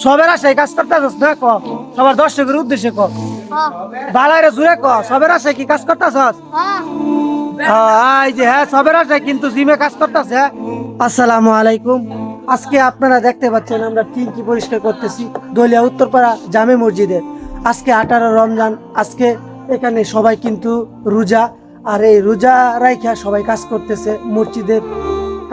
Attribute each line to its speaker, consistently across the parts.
Speaker 1: সবের আশায় কাজ করতেছস না ক সবার দর্শকের উদ্দেশ্যে ক বালাইরে জুড়ে ক সবের আশায় কি কাজ করতেছস এই যে হ্যাঁ সবের আশায় কিন্তু জিমে কাজ করতেছে। আসসালামু আলাইকুম। আজকে আপনারা দেখতে পাচ্ছেন আমরা টিনকি পরিষ্কার করতেছি দলিয়া উত্তরপাড়া জামে মসজিদে। আজকে 18 রমজান। আজকে এখানে সবাই কিন্তু রোজা, আর এই রোজা রাইখা সবাই কাজ করতেছে, মসজিদে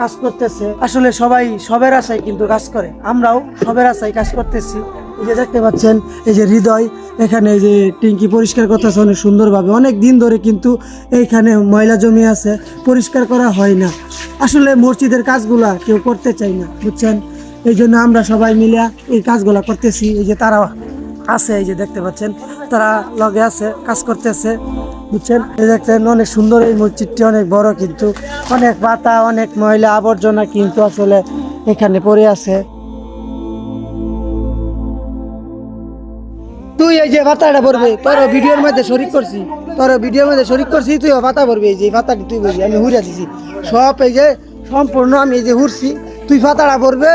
Speaker 1: কাজ করতেছে। আসলে সবাই সবের আশায় কিন্তু কাজ করে, আমরাও সবের আশায় কাজ করতেছি। এই যে দেখতে পাচ্ছেন এই যে হৃদয় এখানে এই যে টিঙ্কি পরিষ্কার করতেছে অনেক সুন্দরভাবে। অনেক দিন ধরে কিন্তু এইখানে ময়লা জমি আছে, পরিষ্কার করা হয় না। আসলে মসজিদের কাজগুলা কেউ করতে চায় না, বুঝছেন। এই জন্য আমরা সবাই মিলে এই কাজগুলা করতেছি। এই যে তারা আছে, এই যে দেখতে পাচ্ছেন তারা লগে আছে, কাজ করতেছে, বুঝছেন। এই দেখছেন অনেক সুন্দর এই মসজিদটি, অনেক বড়, কিন্তু অনেক পাতা, অনেক ময়লা আবর্জনা কিন্তু আসলে এখানে পড়ে আছে। তুই এই যে পাতাটা ভরবে, তোর ভিডিওর মধ্যে শরিক করছি, তুইও পাতা ভরবি। এই যে পাতাটি তুই বলবি, আমি হুড়া দিছি সব। এই যে সম্পূর্ণ আমি এই যে হুড়ছি, তুই পাতাটা ভরবে।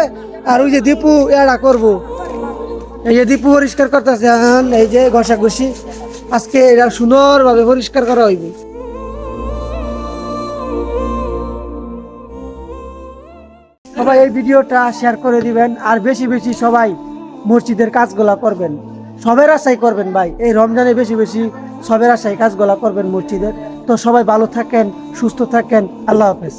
Speaker 1: আর ওই যে দীপু এরা করবো, এই যে দীপু পরিষ্কার করতেছে। এই যে ঘষাঘষি আজকে এটা সুন্দরভাবে পরিষ্কার করা হইবে। সবাই এই ভিডিওটা শেয়ার করে দিবেন, আর বেশি বেশি সবাই মসজিদের কাজগুলা করবেন, সবের আশাই করবেন ভাই। এই রমজানে বেশি বেশি সবের আশাই কাজগুলা করবেন মসজিদের। তো সবাই ভালো থাকেন, সুস্থ থাকেন, আল্লাহ হাফেজ।